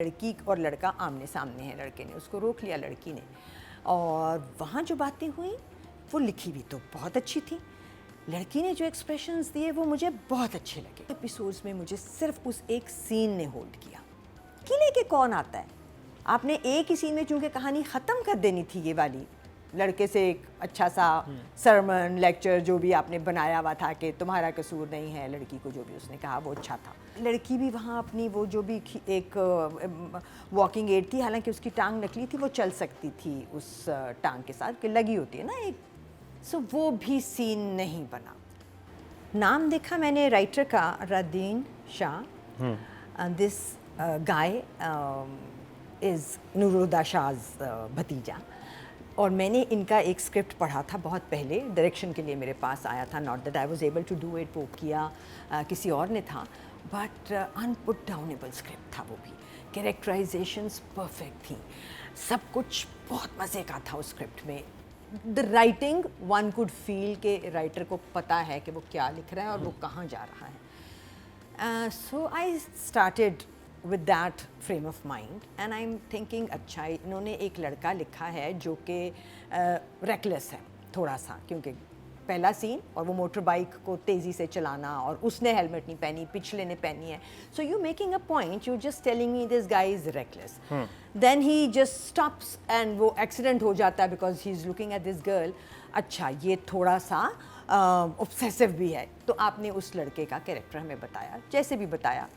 लड़की और लड़का आमने सामने हैं, लड़के ने उसको रोक लिया, लड़की ने, और वहाँ जो बातें हुई वो लिखी भी तो बहुत अच्छी थी। लड़की ने जो एक्सप्रेशंस दिए वो मुझे बहुत अच्छे लगे। एपिसोड्स में मुझे सिर्फ उस एक सीन ने होल्ड किया कि लेके कौन आता है। आपने एक ही सीन में चूँकि कहानी ख़त्म कर देनी थी, ये वाली लड़के से एक अच्छा सा सरमन लेक्चर जो भी आपने बनाया हुआ था कि तुम्हारा कसूर नहीं है, लड़की को जो भी उसने कहा वो अच्छा था। लड़की भी वहाँ अपनी वो जो भी एक वॉकिंग एड थी, हालांकि उसकी टांग नकली थी, वो चल सकती थी उस टांग के साथ कि लगी होती है ना एक, सो वो भी सीन नहीं बना। नाम देखा मैंने राइटर का, रदीन शाह। दिस गाय इज़ नूरुद्दा शाह's भतीजा, और मैंने इनका एक स्क्रिप्ट पढ़ा था बहुत पहले, डायरेक्शन के लिए मेरे पास आया था। Not that I was able to do it, वो किया किसी और ने था, बट अनपुट डाउनेबल स्क्रिप्ट था वो भी। कैरेक्टराइजेशंस परफेक्ट थी, सब कुछ बहुत मज़े का था उस स्क्रिप्ट में। The writing one could feel के राइटर को पता है कि वो क्या लिख रहा है और वो कहाँ जा रहा है। So I started with that frame of mind and I'm thinking अच्छा इन्होंने एक लड़का लिखा है जो कि रेकलेस है थोड़ा सा, क्योंकि पहला सीन और वो मोटर बाइक को तेज़ी से चलाना और उसने हेलमेट नहीं पहनी, पिछले ने पहनी है। So you making a point, you just telling me this guy is reckless, then he just stops and वो एक्सीडेंट हो जाता है because he is looking at this girl. अच्छा ये थोड़ा सा ऑब्सेसिव भी है। तो आपने उस लड़के का कैरेक्टर हमें बताया, जैसे भी बताया,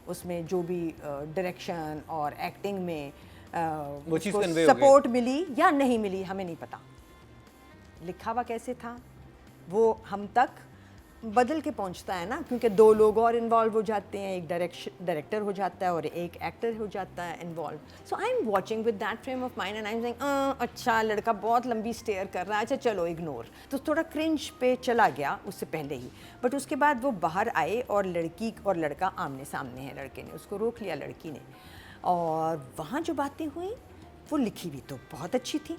उसमें जो भी डायरेक्शन और एक्टिंग में उसको सपोर्ट मिली या नहीं मिली हमें नहीं पता, लिखा हुआ कैसे था वो हम तक बदल के पहुंचता है ना, क्योंकि दो लोग और इन्वॉल्व हो जाते हैं, एक डायरेक्टर हो जाता है और एक एक्टर हो जाता है involve. So I am watching with that frame of mind and I am saying अच्छा लड़का बहुत लंबी स्टेयर कर रहा है, अच्छा चलो इग्नोर। तो थोड़ा क्रिंज पे चला गया उससे पहले ही, बट उसके बाद वो बाहर आए और लड़की और लड़का आमने सामने हैं, लड़के ने उसको रोक लिया, लड़की ने, और वहाँ जो बातें हुई वो लिखी भी तो बहुत अच्छी थी।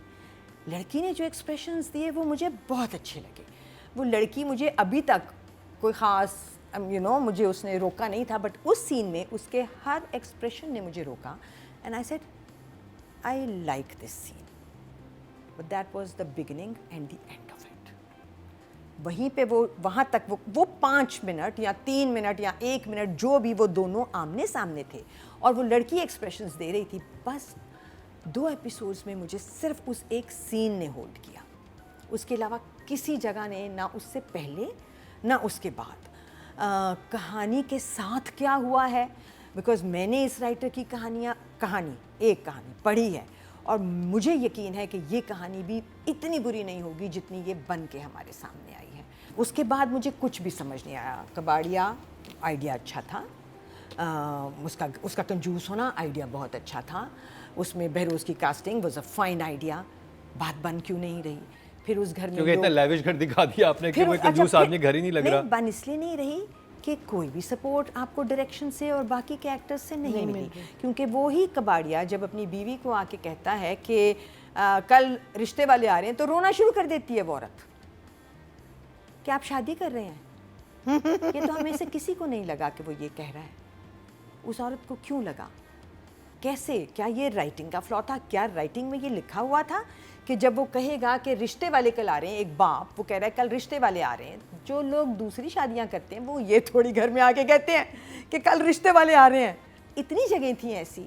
लड़की ने जो एक्सप्रेशंस दिए वो मुझे बहुत अच्छे लगे। वो लड़की मुझे अभी तक कोई ख़ास मुझे उसने रोका नहीं था, बट उस सीन में उसके हर एक्सप्रेशन ने मुझे रोका and I said I like this scene, but that was the beginning and the end of it. वहीं पे वो वहाँ तक वो 5 मिनट या 3 मिनट या 1 मिनट जो भी वो दोनों आमने सामने थे और वो लड़की एक्सप्रेशंस दे रही थी, बस 2 एपिसोड्स में मुझे सिर्फ उस एक सीन ने होल्ड किया। उसके अलावा किसी जगह ने, ना उससे पहले ना उसके बाद, कहानी के साथ क्या हुआ है, बिकॉज़ मैंने इस राइटर की एक कहानी पढ़ी है और मुझे यकीन है कि ये कहानी भी इतनी बुरी नहीं होगी जितनी ये बन के हमारे सामने आई है। उसके बाद मुझे कुछ भी समझ नहीं आया। कबाड़िया आइडिया अच्छा था, उसका कंजूस होना आइडिया बहुत अच्छा था, उसमें बहरोज़ की casting was a fine idea, बात बन क्यों नहीं रही। फिर उस घर में क्योंकि इतना लेविश घर दिखा दिया आपने कि कोई कंजूस आदमी घर ही नहीं लग रहा। बन इसलिए नहीं रही कि कोई भी सपोर्ट आपको डायरेक्शन से और बाकी के एक्टर्स से नहीं मिली, क्योंकि वो ही कबाड़िया जब अपनी बीवी को आके कहता है कि कल रिश्ते वाले आ रहे हैं, तो रोना शुरू कर देती है वो औरत कि आप शादी कर रहे हैं। ये तो हमें से किसी को नहीं लगा कि वो ये कह रहा है। उस औरत को क्यों लगा, कैसे, क्या ये राइटिंग का फ्लॉ था? क्या राइटिंग में ये लिखा हुआ था कि जब वो कहेगा कि रिश्ते वाले कल आ रहे हैं, एक बाप वो कह रहा है कल रिश्ते वाले आ रहे हैं, जो लोग दूसरी शादियां करते हैं वो ये थोड़ी घर में आके कहते हैं कि कल रिश्ते वाले आ रहे हैं। इतनी जगह थी ऐसी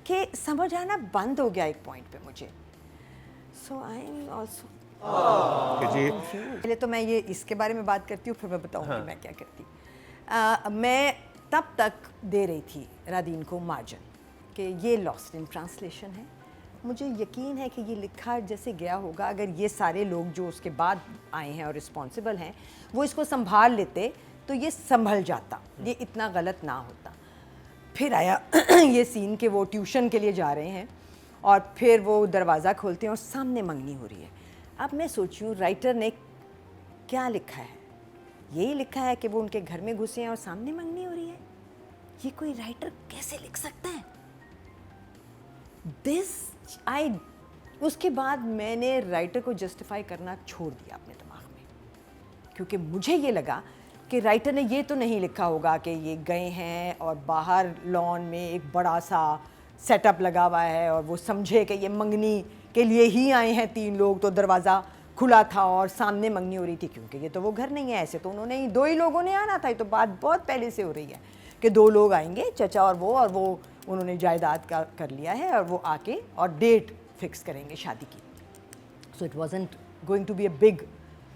कि समझ आना बंद हो गया एक पॉइंट पे मुझे। सो आई एम ऑल्सो पहले तो मैं ये इसके बारे में बात करती हूँ, फिर मैं बताऊँगी मैं क्या करती। मैं तब तक दे रही थी रादीन को मार्जिन कि ये लॉस्ट इन ट्रांसलेशन है। मुझे यकीन है कि ये लिखा जैसे गया होगा, अगर ये सारे लोग जो उसके बाद आए हैं और रिस्पॉन्सिबल हैं वो इसको संभाल लेते तो ये संभल जाता, ये इतना गलत ना होता। फिर आया ये सीन के वो ट्यूशन के लिए जा रहे हैं और फिर वो दरवाज़ा खोलते हैं और सामने मंगनी हो रही है। अब मैं सोच रही हूँ राइटर ने क्या लिखा है, यही लिखा है कि वो उनके घर में घुसे हैं और सामने मंगनी हो रही है। ये कोई राइटर कैसे लिख सकता है? उसके बाद मैंने राइटर को जस्टिफाई करना छोड़ दिया अपने दिमाग में, क्योंकि मुझे ये लगा कि राइटर ने ये तो नहीं लिखा होगा कि ये गए हैं और बाहर लॉन में एक बड़ा सा सेटअप लगा हुआ है और वो समझे कि ये मंगनी के लिए ही आए हैं 3 लोग, तो दरवाज़ा खुला था और सामने मंगनी हो रही थी, क्योंकि ये तो वो घर नहीं है। ऐसे तो उन्होंने 2 ही लोगों ने आना था, ये तो बात बहुत पहले से हो रही है कि 2 लोग आएंगे, चचा और वो उन्होंने जायदाद का कर लिया है और वो आके और डेट फिक्स करेंगे शादी की। So it wasn't going to be a big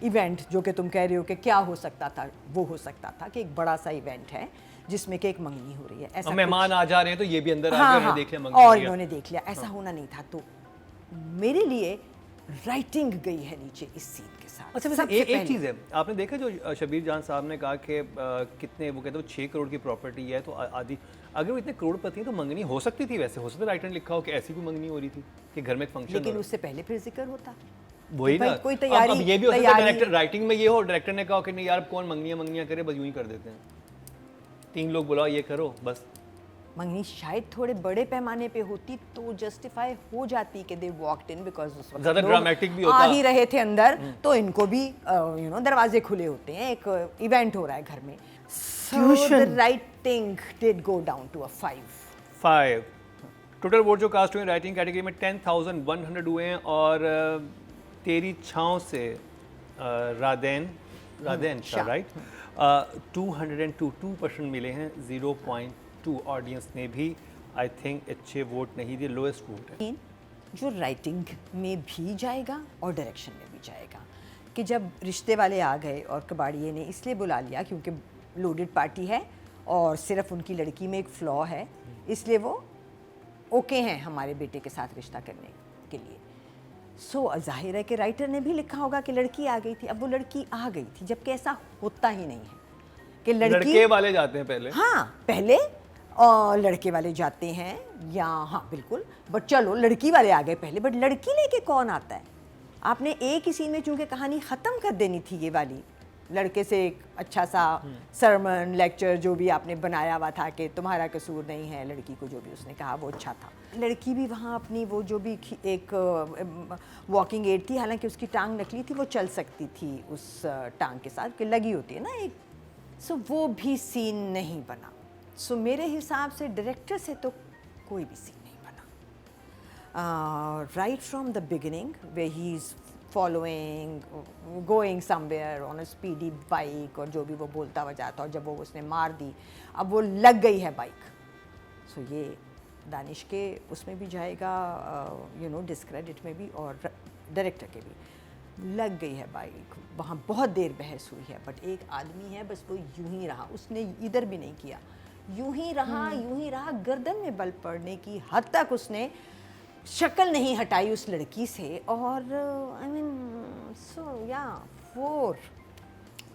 event, जो कि तुम कह रहे हो कि क्या हो सकता था, वो हो सकता था कि एक बड़ा सा इवेंट है जिसमें कि एक मंगनी हो रही है। ऐसा मेहमान आ जा रहे हैं तो ये भी अंदर हाँ, आ गए, हाँ, देख लिया मंगनी और किया। इन्होंने देख लिया, ऐसा होना नहीं था। तो मेरे लिए राइटिंग गई है नीचे इस सीन के साथ। अच्छा, वैसे एक चीज़ है, आपने देखा जो शबीर जान साहब ने कहा कि कितने, वो कहते हैं 6 करोड़ की प्रॉपर्टी है, तो आदि अगर वो इतने करोड़पति हैं तो मंगनी हो सकती थी, वैसे हो सकता है राइटर ने लिखा हो कि ऐसी कोई मंगनी हो रही थी कि घर में एक फंक्शन, लेकिन उससे पहले फिर जिक्र होता वही ना। कोई तैयारी, अब ये भी हो सकता है डायरेक्टर राइटिंग में ये हो, डायरेक्टर ने कहा कि नहीं यार कौन मंगनियां करे, बस यूं ही कर देते हैं, 3 लोग बुलाओ, ये करो बस। मंगनी शायद थोड़े बड़े पैमाने पे होती तो जस्टिफाई हो जाती कि दे वॉकड इन, बिकॉज उस वक्त ज़्यादा लोग ड्रामेटिक भी होता, आ ही रहे थे अंदर, तो इनको भी दरवाजे खुले होते हैं, एक इवेंट हो रहा है घर में। So the writing did go down to a 5. Total vote जो कास्ट हुए राइटिंग कैटेगरी में 10,100 हुए हैं, और तेरी छाँव से रादेन शाह, राइट, 202% मिले हैं, 0.2। ऑडियंस ने भी आई थिंक अच्छे वोट नहीं दिए, लोएस्ट वोट है। जो राइटिंग में भी जाएगा और डायरेक्शन में भी जाएगा, कि जब रिश्ते वाले आ गए और कबाड़िए ने इसलिए बुला लिया क्योंकि लोडेड पार्टी है और सिर्फ उनकी लड़की में एक फ्लॉ है, इसलिए वो ओके हैं हमारे बेटे के साथ रिश्ता करने के लिए। सो जाहिर है कि राइटर ने भी लिखा होगा कि लड़की आ गई थी। अब वो लड़की आ गई थी, जबकि ऐसा होता ही नहीं है कि लड़के वाले जाते हैं पहले। हाँ, पहले लड़के वाले जाते हैं, या हाँ बिल्कुल, बट चलो लड़की वाले आ गए पहले, बट लड़की लेके कौन आता है? आपने एक ही सीन में चूंकि कहानी ख़त्म कर देनी थी ये वाली, लड़के से एक अच्छा सा सरमन लेक्चर जो भी आपने बनाया हुआ था कि तुम्हारा कसूर नहीं है, लड़की को जो भी उसने कहा वो अच्छा था। लड़की भी वहाँ अपनी वो जो भी एक वॉकिंग एड थी, हालांकि उसकी टांग नकली थी, वो चल सकती थी उस टांग के साथ कि लगी होती है ना एक, सो वो भी सीन नहीं बना। सो मेरे हिसाब से डायरेक्टर से तो कोई भी सीन नहीं बना। Right from the beginning way he is following, going somewhere on a speedy bike, और जो भी वो बोलता हुआ जाता, और जब वो उसने मार दी, अब वो लग गई है बाइक। सो ये दानिश के उसमें भी जाएगा, डिस्क्रेडिट में भी, और डायरेक्टर के भी लग गई है बाइक। वहाँ बहुत देर बहस हुई है, बट एक आदमी है बस वो यूं ही रहा, उसने इधर भी नहीं किया, यूं ही रहा, गर्दन में बल पड़ने की हद तक उसने शक्ल नहीं हटाई उस लड़की से। और आई मीन सो या 4।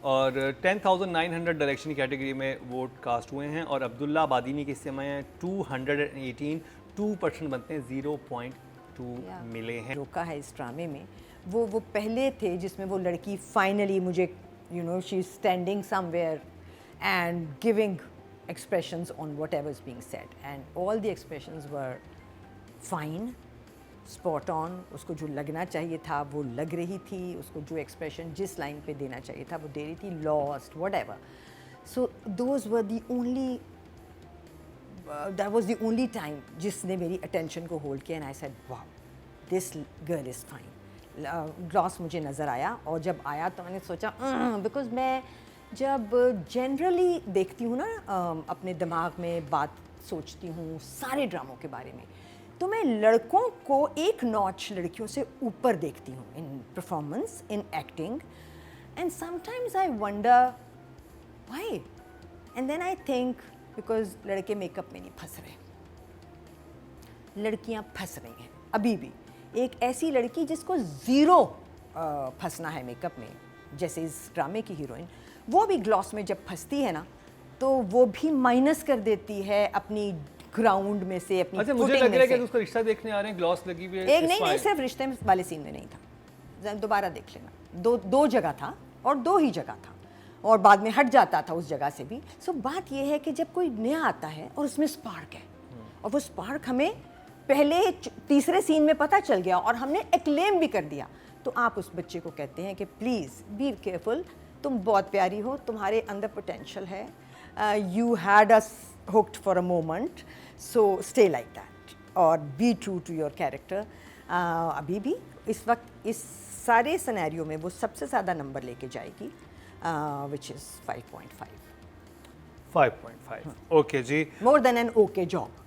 और 10,900 डायरेक्शन कैटेगरी में वोट कास्ट हुए हैं, और अब्दुल्ला बादीनी के समय 218, 2% बनते हैं, 0.2 मिले हैं। रोका है इस ड्रामे में वो पहले थे जिसमें वो लड़की फाइनली मुझे she is standing somewhere and giving expressions on whatever is being said, and all the expressions were fine, spot on। उसको जो लगना चाहिए था वो लग रही थी, उसको जो expression जिस लाइन पे देना चाहिए था वो दे रही थी, lost whatever। So those were the only that was the only time जिसने मेरी attention को hold किया, and I said wow this girl is fine। Gloss मुझे नज़र आया, और जब आया तो मैंने सोचा बिकॉज मैं जब जनरली देखती हूँ ना अपने दिमाग में बात सोचती हूँ सारे ड्रामों के बारे में, तो मैं लड़कों को एक नॉच लड़कियों से ऊपर देखती हूँ in performance, in acting, and sometimes I wonder why, and then I think because लड़के मेकअप में नहीं फंस रहे, लड़कियाँ फंस रही हैं अभी भी। एक ऐसी लड़की जिसको ज़ीरो फंसना है मेकअप में, जैसे इस ड्रामे की हीरोइन, वो भी ग्लॉस में जब फंसती है ना तो वो भी माइनस कर देती है अपनी ग्राउंड में से, अपनी अच्छा, मुझे लग रहा है कि उसका रिश्ता देखने आ रहे हैं, ग्लॉस लगी हुई है। एक नहीं, सिर्फ रिश्ते वाले सीन में नहीं था, दोबारा देख लेना, दो जगह था और 2 ही जगह था, और बाद में हट जाता था उस जगह से भी। सो बात यह है कि जब कोई नया आता है और उसमें स्पार्क है, और वो स्पार्क हमें पहले तीसरे सीन में पता चल गया और हमने एक्लेम भी कर दिया, तो आप उस बच्चे को कहते हैं कि प्लीज़ बी केयरफुल, तुम बहुत प्यारी हो, तुम्हारे अंदर पोटेंशियल है, you had us hooked for a moment, so stay like that. और be true to your character. अभी भी इस वक्त इस सारे सिनेरियो में वो सबसे ज़्यादा नंबर लेके जाएगी, विच इज़ 5.5, 5.5। ओके जी। More than an okay job.